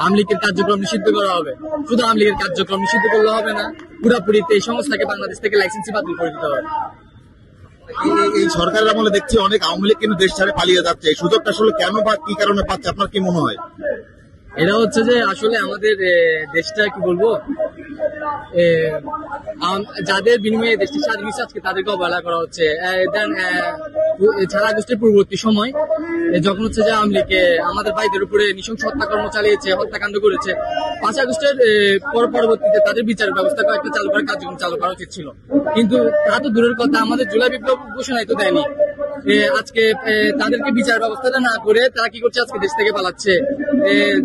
আওয়ামী লীগের কার্যক্রম নিষিদ্ধ করা হবে। শুধু আওয়ামী লীগের কার্যক্রম নিষিদ্ধ করলে হবে না, পুরোপুরি এই সংস্থাকে বাংলাদেশ থেকে লাইসেন্সই বাতিল করে দিতে হবে। এই সরকারের আমলে দেখছি অনেক আওয়ামী লীগ কিন্তু দেশ ছাড়ে পালিয়ে যাচ্ছে, এই সুযোগটা আসলে কেন বা কি কারণে পাচ্ছে আপনার কি মনে হয়? এটা হচ্ছে যে আসলে আমাদের দেশটা কি বলবো, যাদের বিনিময়ে দেশটি স্বাধীন হয়েছে আজকে তাদেরকে অবহেলা করা হচ্ছে। ছাড়া আগস্টের পূর্ববর্তী সময় যখন হচ্ছে যে আওয়ামী লীগ আমাদের ভাইদের উপরে নৃশংস হত্যাকর্ম চালিয়েছে, হত্যাকাণ্ড করেছে, 5 আগস্টের পরবর্তীতে তাদের বিচার ব্যবস্থা কয়েকটা চালু করার কার্যক্রম চালু করা উচিত ছিল, কিন্তু তা তো দূরের কথা, আমাদের জুলাই বিপ্লব ঘোষণায় তো দেয়নি। আজকে তাদেরকে বিচার ব্যবস্থাটা না করে তারা কি করছে, আজকে দেশ থেকে পালাচ্ছে।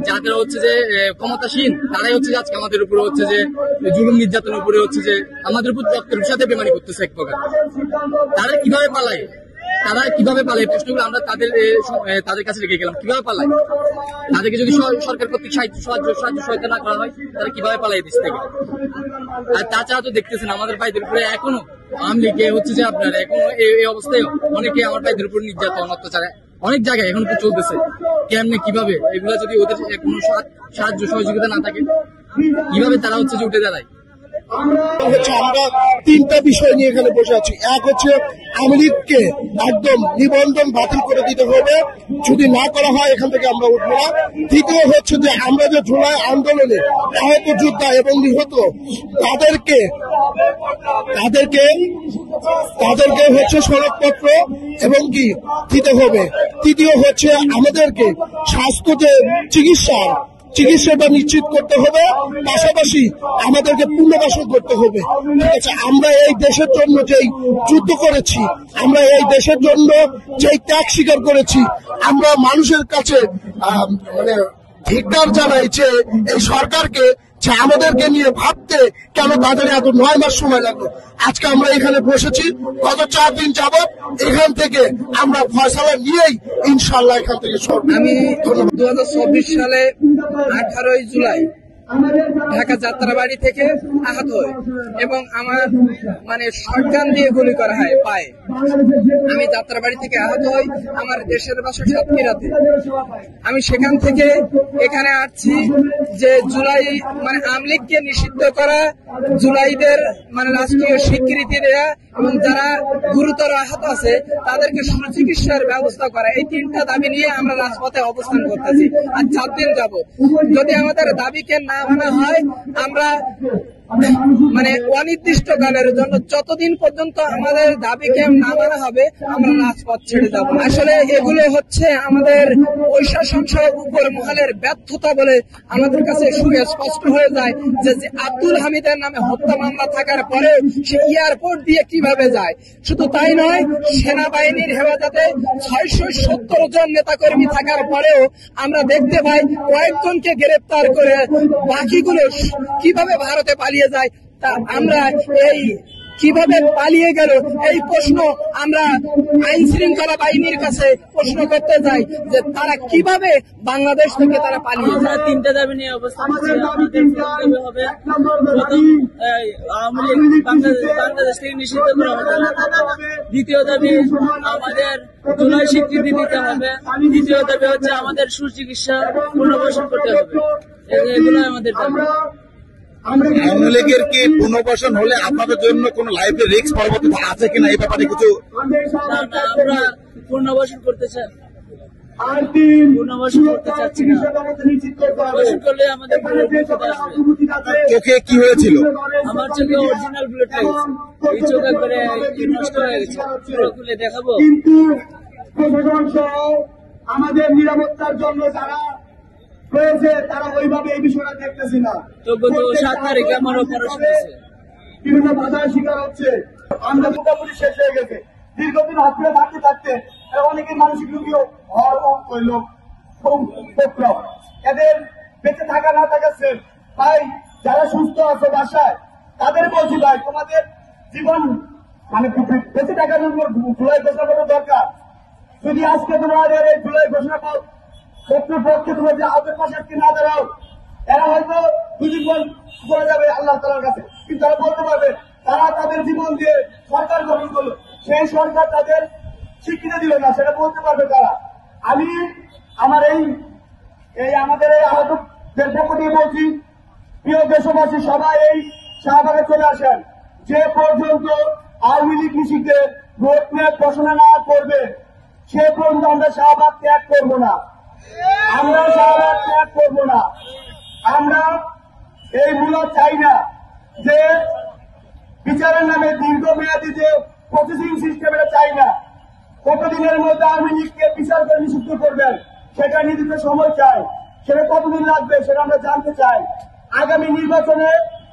যাদের হচ্ছে যে ক্ষমতাসীন তারাই হচ্ছে যে আজকে আমাদের উপরে হচ্ছে যে জুলুম নির্যাতনের উপরে হচ্ছে যে আমাদের উপর রক্তের সাথে বেমানি করতেছে এক প্রকার। তারা কিভাবে পালায়, প্রশ্নগুলো আমরা তাদের কাছে রেখে গেলাম। কিভাবে পালায়? তাদেরকে যদি সরকার কর্তৃক সাহায্য সহায়তা না করা হয়, তারা কিভাবে পালায় দেশ থেকে? আর তাছাড়া তো দেখতেছেন আমাদের ভাইদের উপরে এখনো আওয়ামী লীগে হচ্ছে যে আপনার এখনো এই অবস্থায় অনেকে আমার ভাইদের উপর নির্যাতন অত্যাচার অনেক জায়গায় এখন তো চলতেছে। কেমনে কিভাবে এগুলা যদি ওদের কোনো সাহায্য সহযোগিতা না থাকে, কিভাবে তারা হচ্ছে যে উঠে দাঁড়ায়? আমরা 3টা বিষয় নিয়ে এখানে বসে আছি। এক হচ্ছে আওয়ামী লীগকে একদম নিবন্ধন বাতিল করে দিতে হবে, যদি না করা হয় এখান থেকে আমরা উঠবো না। দ্বিতীয় হচ্ছে যে আমরা যে জুলাই আন্দোলনে আহত যোদ্ধা এবং নিহত তাদেরকে হচ্ছে সনদপত্র এবং কি দিতে হবে। তৃতীয় হচ্ছে আমাদেরকে স্বাস্থ্য যে চিকিৎসাটা নিশ্চিত করতে হবে, পাশাপাশি আমাদেরকে পুনর্বাসন করতে হবে। ঠিক আছে, আমরা এই দেশের জন্য যেই যুদ্ধ করেছি, আমরা এই দেশের জন্য যেই ত্যাগ স্বীকার করেছি, আমরা মানুষের কাছে মানে ধিক্কার জানাই যে এই সরকারকে যে আমাদেরকে নিয়ে ভাবতে কেন তাদের এত 9 মাস সময় লাগলো। আজকে আমরা এখানে বসেছি, গত 4 দিন যাবৎ এখান থেকে আমরা ফয়সালা নিয়েই ইনশাল্লাহ এখান থেকে সরব। আমি 2024 সালে 18 জুলাই ঢাকা যাত্রাবাড়ি থেকে আহত হয় এবং আমার শটগান দিয়ে গুলি করা হয় পায়ে। আমি যাত্রাবাড়ি থেকে আহত হই, আমার দেশের বাসা সাতক্ষীরাতে। আমি সেখান থেকে এখানে আসছি যে জুলাই আওয়ামী লীগকে নিষিদ্ধ করা, জুলাইদের রাষ্ট্রীয় স্বীকৃতি দেয়া এবং যারা গুরুতর আহত আছে তাদেরকে সুচিকিৎসার ব্যবস্থা করা, এই 3টা দাবি নিয়ে আমরা রাজপথে অবস্থান করতেছি আর 4 দিন যাবত। যদি আমাদের দাবিকে না মানা হয়, আমরা অনির্দিষ্টকালের জন্য যতদিন পর্যন্ত আমাদের দাবিকে না মানা হবে আমরা রাজপথ ছেড়ে যাব। আসলে এগুলো হচ্ছে আমাদের প্রশাসন সহ উপর মহলের ব্যর্থতা বলে আমাদের কাছে সুস্পষ্ট হয়ে যায় যে আব্দুল হামিদের নামে হত্যা মামলা থাকার পরেও সে এয়ারপোর্ট দিয়ে কিভাবে যায়। শুধু তাই নয়, সেনাবাহিনীর হেফাজতে 670 জন নেতাকর্মী থাকার পরেও আমরা দেখতে পাই কয়েকজনকে গ্রেপ্তার করে বাকিগুলো কিভাবে ভারতে পালিয়ে যায়। তা আমরা এই কিভাবে পালিয়ে গেল এই প্রশ্ন আমরা আইন শৃঙ্খলা বাহিনীর কাছে প্রশ্ন করতে চাই যে তারা কিভাবে বাংলাদেশ থেকে তারা পালিয়ে যায়। 3টা দাবি নিয়ে অবস্থান হবে। প্রথম, আওয়ামী লীগ বাংলাদেশ থেকে নিষিদ্ধ করা হবে। দ্বিতীয় দাবি, আমাদের জুলাই স্বীকৃতি দিতে হবে। তৃতীয় দাবি হচ্ছে আমাদের সুচিকিৎসা পুনর্বাসন করতে হবে। এগুলো আমাদের দাবি। আওয়ামী লীগের কি পুনর্বাসন হলে আপনাদের জন্য কোন লাইফে রিস্ক পরবর্তীতে আছে কিনা এই ব্যাপারে কিছু? আমরা পুনর্বাসন করতে চাই, পুনর্বাসন করতে চাচ্ছি না। পুনর্বাসন করলে আমাদের চোখে কি হয়েছিল? আমার চোখে অরিজিনাল বুলেট লেগেছে, এই চোখ একবারে নষ্ট হয়ে গেছে। খুলে দেখাবো। প্রশাসন সহ আমাদের নিরাপত্তার জন্য যারা রয়েছে তারা ওইভাবে এই বিষয়টা দেখতেছি না। 7 তারিখে আমার অপারেশন হয়েছে, বিভিন্ন বাধার শিকার হচ্ছে। আমরা পুরোপুরি শেষ হয়ে গেছে। দীর্ঘদিন হাসপাতালে থাকতে থাকতে অনেকের মানসিক রোগীও হইল। এদের বেঁচে থাকা না থাকাচ্ছে ভাই, যারা সুস্থ আছে বাসায় তাদের বলছি ভাই, তোমাদের জীবন বেঁচে থাকার জন্য জুলাই ঘোষণা করা দরকার। যদি আজকে তোমাদের এই জুলাই ঘোষণা পাও শত্রুর পক্ষে তোমার যে আহতের পাশে আজকে না দাঁড়াও, এরা হয়তো দুজন চলে যাবে আল্লাহ তাআলার কাছে, কিন্তু তারা বলতে পারবে তারা তাদের জীবন দিয়ে সরকার গঠন করলো, সেই সরকার তাদের স্বীকৃতি দিল না, সেটা বলতে পারবে তারা। আমি আমার আমাদের এই আহতদের থেকে বলছি, প্রিয় দেশবাসী সবাই এই শাহবাগে চলে আসেন। যে পর্যন্ত আওয়ামী লীগ নিষিদ্ধ রোড ম্যাপ ঘোষণা না করবে সে পর্যন্ত আমরা শাহবাগ ত্যাগ করবো না। আমরা শাহবাগ ত্যাগ করবো না। আমরা এইগুলো চাই না যে বিচারের নামে দীর্ঘমেয়াদী যে প্রসেসিং সিস্টেম, এটা চাই না। কতদিনের মধ্যে আওয়ামী লীগকে বিচার করে নিষিদ্ধ করবেন সেটা নির্দিষ্ট সময় চাই। সেটা কতদিন লাগবে সেটা আমরা জানতে চাই। আগামী নির্বাচনে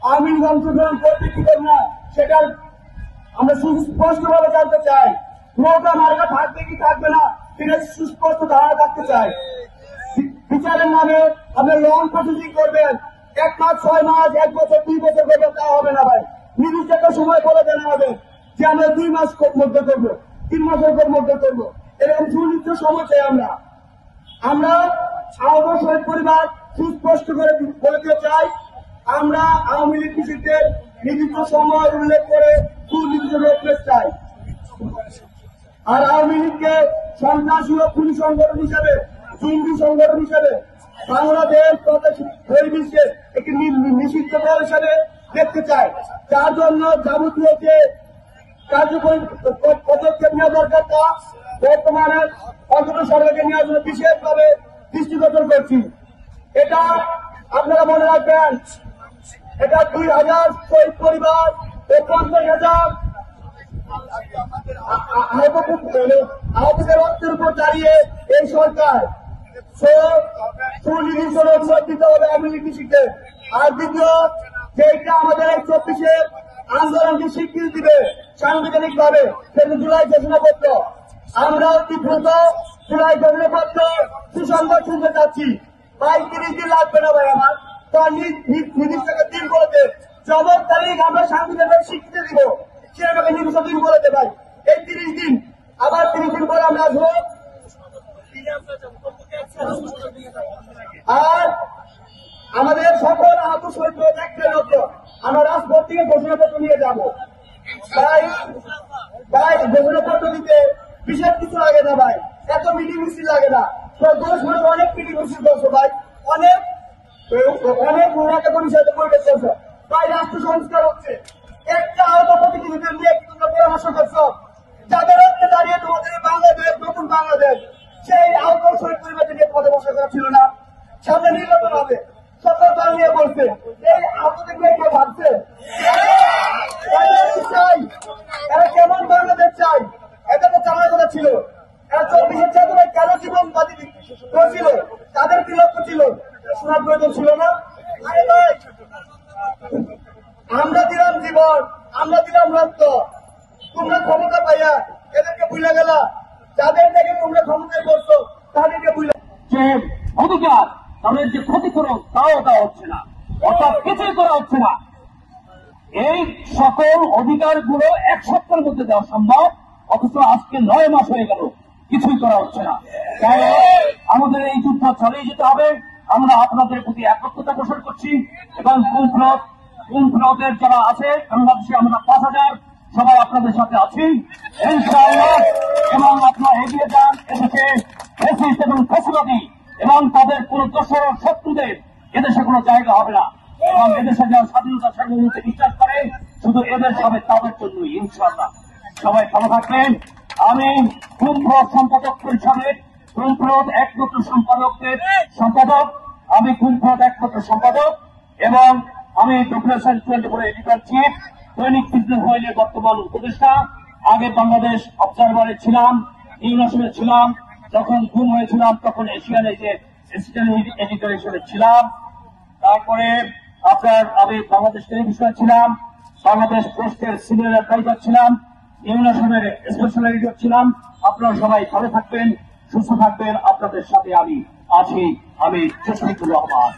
আওয়ামী লীগ অংশগ্রহণ করবে কি করবে না সেটা আমরা সুস্পষ্টভাবে জানতে চাই। নৌকা মার্কা থাকবে কি থাকবে না সেটা সুস্পষ্ট ধারণা থাকতে চাই। বিচারের নামে আপনি লং প্রসেসিং করবেন, 1 মাস 6 মাস 1 বছর 2 বছর করবেন, তা হবে না ভাই। নির্দিষ্ট একটা সময় বলে দেওয়া হবে যে আমরা 2 মাস মধ্যে করবো, 3 মাসের মধ্যে করবো, এরকম সুনির্দিষ্ট সময় চাই। আমরা আহত শহীদ পরিবার সুস্পষ্ট করে বলে দিতে চাই, আমরা আওয়ামী লীগ নিষিদ্ধের নির্দিষ্ট সময় উল্লেখ করে সুনির্দিষ্ট রোডম্যাপ চাই। আর আওয়ামী লীগকে সন্ত্রাসী ও খুনি সংগঠন হিসাবে, জঙ্গি সংগঠন হিসাবে বাংলাদেশ তথা বিশ্বের একটি নিষিদ্ধ দল হিসাবে দেখতে চাই। যার জন্য যাবতীয় যে কার্যকরী পদক্ষেপ নেওয়া দরকার তা বর্তমানে অন্তত সরকারকে নেওয়ার জন্য বিশেষভাবে দৃষ্টিগোচর করছি। এটা আপনারা মনে রাখবেন, এটা 2000 শহীদ পরিবার ও 50,000 আহতদের রক্তের উপর দাঁড়িয়ে এই সরকার সুনির্দিষ্ট রোডম্যাপ দিতে হবে আওয়ামী লীগ নিষিদ্ধে। আর দ্বিতীয় যেটা আমাদের এই 24-এর আন্দোলনকে স্বীকৃতি দিবে সাংবিধানিক ভাবে, সেটা জুলাই ঘোষণাপত্র। আমরা অতি দ্রুত জুলাই ঘোষণাপত্র সুসংবাদ শুনতে চাচ্ছি। ভাই 30 দিন লাগবে না ভাই আমার, তো নির্দিষ্ট দিন বলতে যখন তারিখ আমরা সাংবিধানিক স্বীকৃতি দিব সেভাবে নির্দিষ্ট দিন বলতে ভাই। এই 30 দিন আবার 30 দিন পরে আমরা আসবো। আর আমাদের সকল আহত শহীদ একটা লক্ষ্য, আমরা রাজপথ থেকে ঘোষণাপত্র নিয়ে যাবো। ভাই ঘোষণাপত্র দিতে বিশেষ কিছু লাগে না ভাই, এত মিটিং মিছিল লাগে না। 10 মাস অনেক মিটিং মিছিল করছো ভাই, অনেক ওনাকে পরিচয় পরিবেশ করছো ভাই। রাষ্ট্র সংস্কার হচ্ছে, একটা আহত প্রতিনিধিদের নিয়ে তোমরা পরামর্শ করছো, যাদের হচ্ছে দাঁড়িয়ে তোমাদের বাংলাদেশ নতুন বাংলাদেশ, সেই আহত শহীদ পরিবারকে নিয়ে পরামর্শ করা ছিল না। সামনে নির্বাচন হবে, সকল দল নিয়ে বলছে, এই আহতদের নিয়ে কেউ ভাবছে চাই এরা কেমন বাংলাদেশ চাই? এটা তো জানার কথা ছিল। এরা 24-এর চেতনায় কেন জীবন বাজি করেছিল? তাদের কি লক্ষ্য ছিল? শোনার প্রয়োজন ছিল না? আমরা দিলাম জীবন, আমরা দিলাম রক্ত, তোমরা ক্ষমতা পাইয়া এদেরকে ভুলে গেলা। যাদের থেকে তোমরা ক্ষমতায় বসছো তাদেরকে ভুলে যে অধিকার তাদের যে ক্ষতিপূরণ তাও দেওয়া হচ্ছে না, অর্থাৎ কিছুই করা হচ্ছে না। এই সকল অধিকারগুলো 1 সপ্তাহের মধ্যে দেওয়া সম্ভব, অথচ আজকে 9 মাস হয়ে গেল কিছুই করা হচ্ছে না। তাই আমাদের এই যুদ্ধ চালিয়ে যেতে হবে। আমরা আপনাদের প্রতি একত্রতা পোষণ করছি এবং কুমফ্রদের যারা আছে বাংলাদেশে আমরা 5,000 সবাই আপনাদের সাথে আছি ইনশাআল্লাহ। এবং আপনারা এগিয়ে যান, এদেশে ফ্যাসিস্ট এবং ফ্যাসিবাদী এবং তাদের কোন দোসর শত্রুদের এদেশে কোনো জায়গা হবে না। এবং এদেশে যারা স্বাধীনতা সার্বভৌমত্বে বিশ্বাস করে শুধু এদেশ হবে তাদের জন্য ইনশাআল্লাহ। সবাই ভালো থাকবেন। আমি কুমফ্রদ সম্পাদক পরিষদের কুমফ্রদ একমাত্র সম্পাদক, আমি কুমফ্রদ একমাত্র সম্পাদক এবং আমি ডকুমেন্টেশন 24 এডিটর চিফ, দৈনিক বিজনেস ওয়াইলের বর্তমান উপদেষ্টা। আগে বাংলাদেশ অবজারভারে ছিলাম, ইউনিভার্সিটি ছিলাম, যখন গুম হয়েছিলাম তখন এশিয়ান যে অ্যাসিস্ট্যান্ট এডিটর হিসেবে ছিলাম। তারপরে আমি বাংলাদেশ টেলিভিশনে ছিলাম, বাংলাদেশ পোস্টের সিনিয়র অ্যাডভাইজার ছিলাম, ইউনিভার্সিটির স্পেশাল এডিটর ছিলাম। আপনারা সবাই ভালো থাকবেন, সুস্থ থাকবেন। আপনাদের সাথে আমি আছি, আমি জসিকুর রহমান।